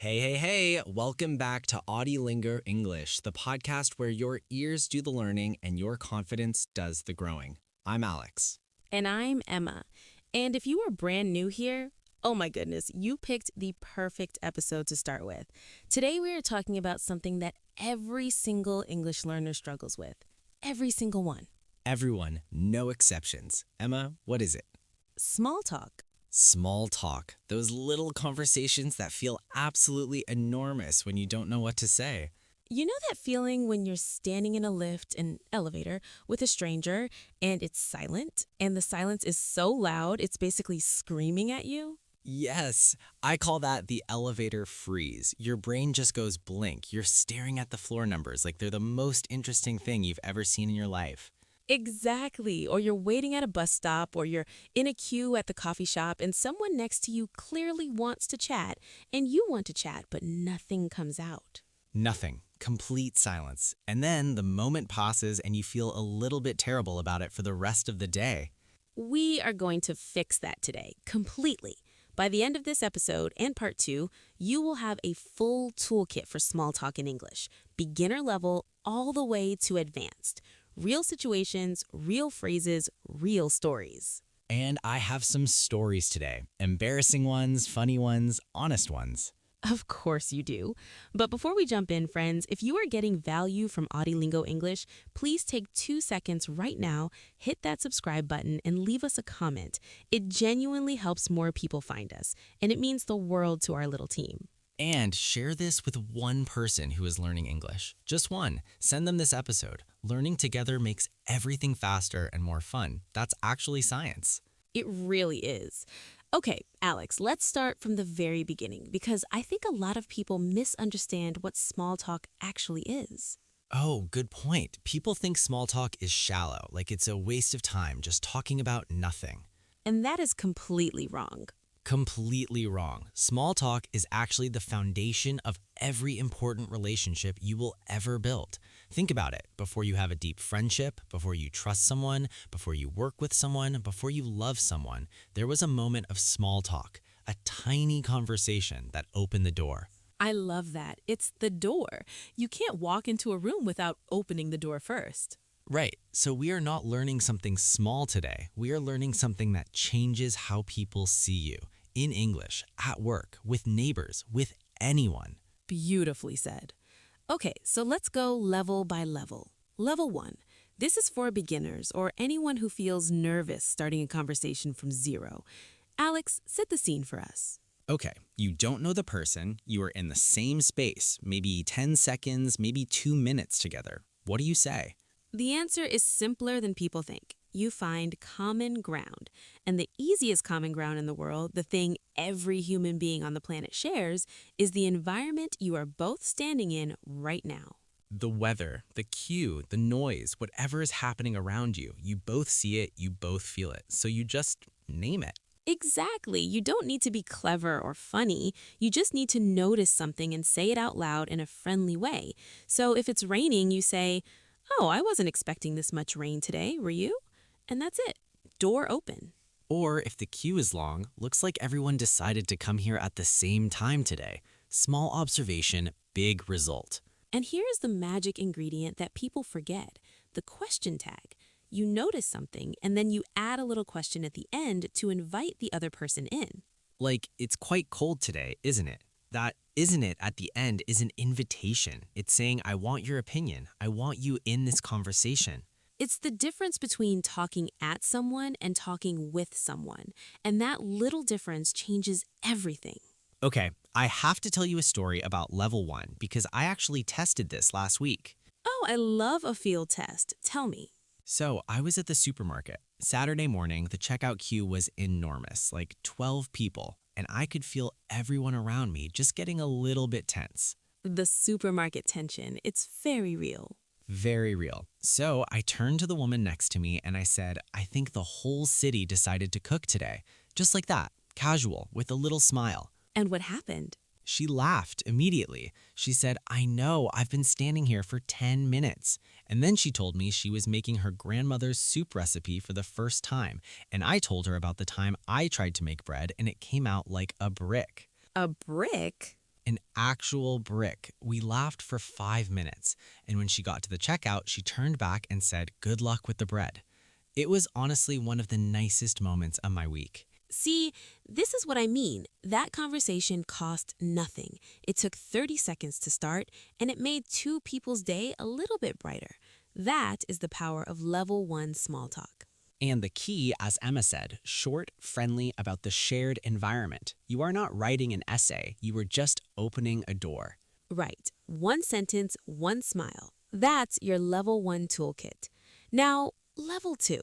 Hey, welcome back to Audiolinger English, the podcast where your ears do the learning and your confidence does the growing. I'm Alex. And I'm Emma. And if you are brand new here, oh my goodness, you picked the perfect episode to start with. Today we are talking about something that every single English learner struggles with. Every single one. Everyone, no exceptions. Emma, what is it? Small talk. Small talk. Those little conversations that feel absolutely enormous when you don't know what to say. You know that feeling when you're standing in a lift, an elevator, with a stranger and it's silent and the silence is so loud it's basically screaming at you? Yes, I call that the elevator freeze. Your brain just goes blank. You're staring at the floor numbers like they're the most interesting thing you've ever seen in your life. Exactly. Or you're waiting at a bus stop or you're in a queue at the coffee shop and someone next to you clearly wants to chat and you want to chat, but nothing comes out. Nothing. Complete silence. And then the moment passes and you feel a little bit terrible about it for the rest of the day. We are going to fix that today, completely. By the end of this episode and part 2, you will have a full toolkit for small talk in English, beginner level all the way to advanced. Real situations, real phrases, real stories. And I have some stories today. Embarrassing ones, funny ones, honest ones. Of course you do. But before we jump in, friends, if you are getting value from Audiolingo English, please take 2 seconds right now, hit that subscribe button, and leave us a comment. It genuinely helps more people find us, and it means the world to our little team. And share this with one person who is learning English. Just one. Send them this episode. Learning together makes everything faster and more fun. That's actually science. It really is. Okay, Alex, let's start from the very beginning because I think a lot of people misunderstand what small talk actually is. Oh, good point. People think small talk is shallow, like it's a waste of time just talking about nothing. And that is completely wrong. Completely wrong. Small talk is actually the foundation of every important relationship you will ever build. Think about it. Before you have a deep friendship, before you trust someone, before you work with someone, before you love someone, there was a moment of small talk, a tiny conversation that opened the door. I love that. It's the door. You can't walk into a room without opening the door first. Right. So we are not learning something small today. We are learning something that changes how people see you in English, at work, with neighbors, with anyone. Beautifully said. Okay, so let's go level by level. Level 1. This is for beginners or anyone who feels nervous starting a conversation from zero. Alex, set the scene for us. Okay, you don't know the person, you are in the same space, maybe 10 seconds, maybe 2 minutes together. What do you say? The answer is simpler than people think. You find common ground. And the easiest common ground in the world, the thing every human being on the planet shares, is the environment you are both standing in right now. The weather, the cue, the noise, whatever is happening around you, you both see it, you both feel it. So you just name it. Exactly. You don't need to be clever or funny. You just need to notice something and say it out loud in a friendly way. So if it's raining, you say, "Oh, I wasn't expecting this much rain today, were you?" And that's it. Door open. Or if the queue is long, looks like everyone decided to come here at the same time today. Small observation, big result. And here's the magic ingredient that people forget, the question tag. You notice something, and then you add a little question at the end to invite the other person in. Like, it's quite cold today, isn't it? That isn't it at the end is an invitation. It's saying, I want your opinion. I want you in this conversation. It's the difference between talking at someone and talking with someone. And that little difference changes everything. Okay, I have to tell you a story about level 1 because I actually tested this last week. Oh, I love a field test. Tell me. So I was at the supermarket. Saturday morning, the checkout queue was enormous, like 12 people, and I could feel everyone around me just getting a little bit tense. The supermarket tension, it's very real. Very real. So I turned to the woman next to me and I said, I think the whole city decided to cook today. Just like that, casual, with a little smile. And what happened? She laughed immediately. She said, I know, I've been standing here for 10 minutes. And then she told me she was making her grandmother's soup recipe for the first time. And I told her about the time I tried to make bread and it came out like a brick. A brick? An actual brick. We laughed for 5 minutes, and when she got to the checkout, she turned back and said, "Good luck with the bread." It was honestly one of the nicest moments of my week. See, this is what I mean. That conversation cost nothing. It took 30 seconds to start, and it made two people's day a little bit brighter. That is the power of level 1 small talk. And the key, as Emma said, short, friendly, about the shared environment. You are not writing an essay, you are just opening a door. Right. One sentence, one smile. That's your level 1 toolkit. Now, level 2.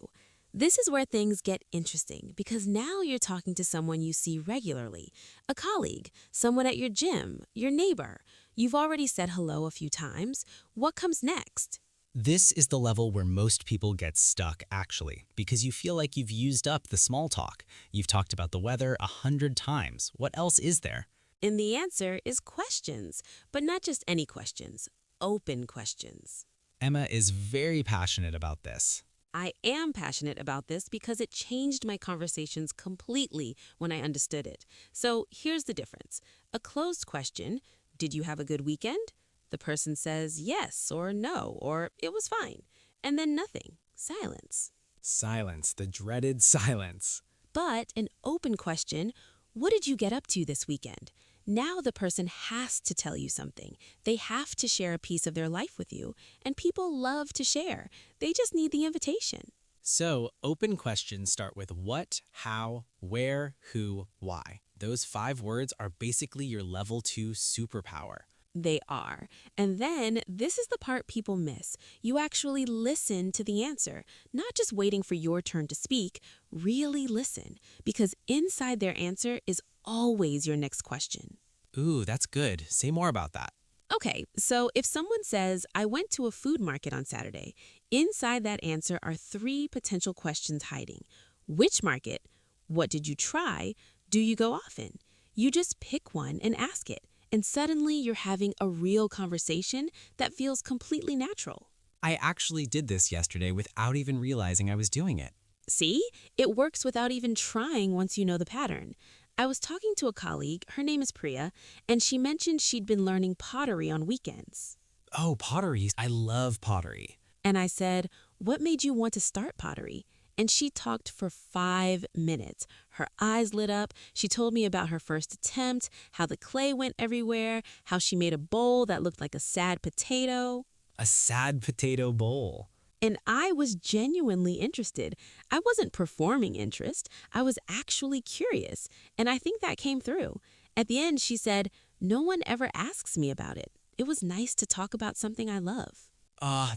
This is where things get interesting because now you're talking to someone you see regularly, a colleague, someone at your gym, your neighbor. You've already said hello a few times. What comes next? This is the level where most people get stuck, actually, because you feel like you've used up the small talk. You've talked about the weather 100 times. What else is there? And the answer is questions, but not just any questions, open questions. Emma is very passionate about this. I am passionate about this because it changed my conversations completely when I understood it. So here's the difference. A closed question, did you have a good weekend? The person says yes or no, or it was fine. And then nothing, silence. Silence, the dreaded silence. But an open question, what did you get up to this weekend? Now the person has to tell you something. They have to share a piece of their life with you, and people love to share. They just need the invitation. So, open questions start with what, how, where, who, why. Those 5 words are basically your level 2 superpower. They are. And then this is the part people miss. You actually listen to the answer, not just waiting for your turn to speak. Really listen, because inside their answer is always your next question. Ooh, that's good. Say more about that. Okay, so if someone says, I went to a food market on Saturday, inside that answer are 3 potential questions hiding. Which market? What did you try? Do you go often? You just pick one and ask it. And suddenly you're having a real conversation that feels completely natural. I actually did this yesterday without even realizing I was doing it. See? It works without even trying once you know the pattern. I was talking to a colleague, her name is Priya, and she mentioned she'd been learning pottery on weekends. Oh, pottery. I love pottery. And I said, what made you want to start pottery? And she talked for 5 minutes. Her eyes lit up. She told me about her first attempt, how the clay went everywhere, how she made a bowl that looked like a sad potato. A sad potato bowl. And I was genuinely interested. I wasn't performing interest. I was actually curious. And I think that came through. At the end, she said, no one ever asks me about it. It was nice to talk about something I love.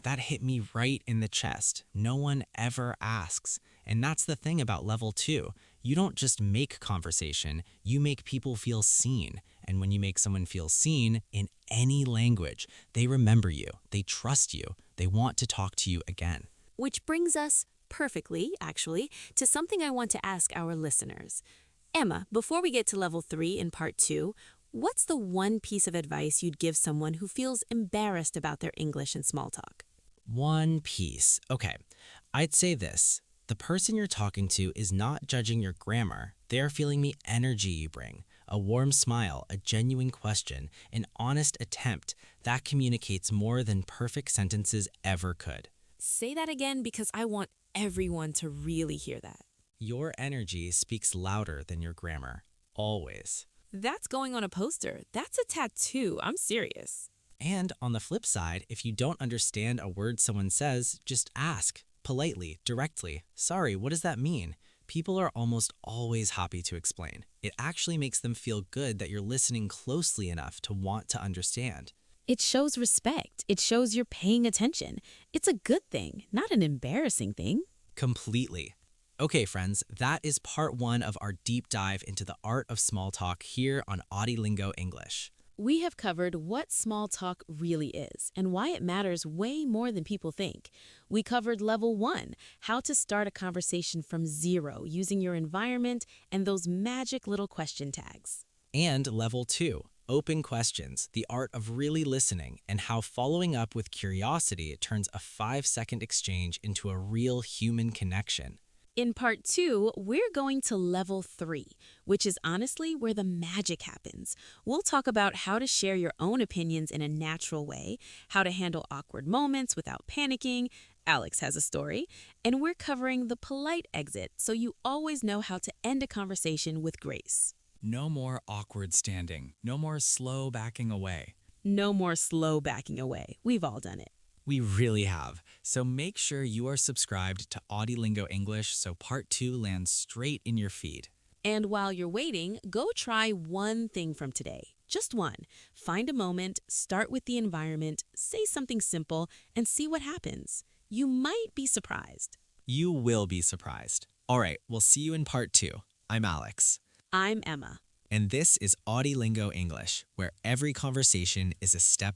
That hit me right in the chest. No one ever asks. And that's the thing about level 2. You don't just make conversation, you make people feel seen. And when you make someone feel seen in any language, they remember you, they trust you, they want to talk to you again. Which brings us perfectly, actually, to something I want to ask our listeners. Emma, before we get to level 3 in part 2, what's the one piece of advice you'd give someone who feels embarrassed about their English and small talk? One piece. Okay, I'd say this. The person you're talking to is not judging your grammar. They are feeling the energy you bring. A warm smile, a genuine question, an honest attempt that communicates more than perfect sentences ever could. Say that again because I want everyone to really hear that. Your energy speaks louder than your grammar. Always. That's going on a poster. That's a tattoo. I'm serious. And on the flip side, if you don't understand a word someone says, just ask. Politely, directly. Sorry, what does that mean? People are almost always happy to explain. It actually makes them feel good that you're listening closely enough to want to understand. It shows respect. It shows you're paying attention. It's a good thing, not an embarrassing thing. Completely. Okay, friends, that is part 1 of our deep dive into the art of small talk here on AudioLingo English. We have covered what small talk really is and why it matters way more than people think. We covered level 1, how to start a conversation from zero using your environment and those magic little question tags. And level 2, open questions, the art of really listening, and how following up with curiosity turns a 5-second exchange into a real human connection. In part 2, we're going to level 3, which is honestly where the magic happens. We'll talk about how to share your own opinions in a natural way, how to handle awkward moments without panicking. Alex has a story. And we're covering the polite exit so you always know how to end a conversation with grace. No more awkward standing. No more slow backing away. No more slow backing away. We've all done it. We really have. So make sure you are subscribed to Audiolingo English so part 2 lands straight in your feed. And while you're waiting, go try one thing from today. Just one. Find a moment, start with the environment, say something simple, and see what happens. You might be surprised. You will be surprised. All right, we'll see you in part 2. I'm Alex. I'm Emma. And this is Audiolingo English, where every conversation is a step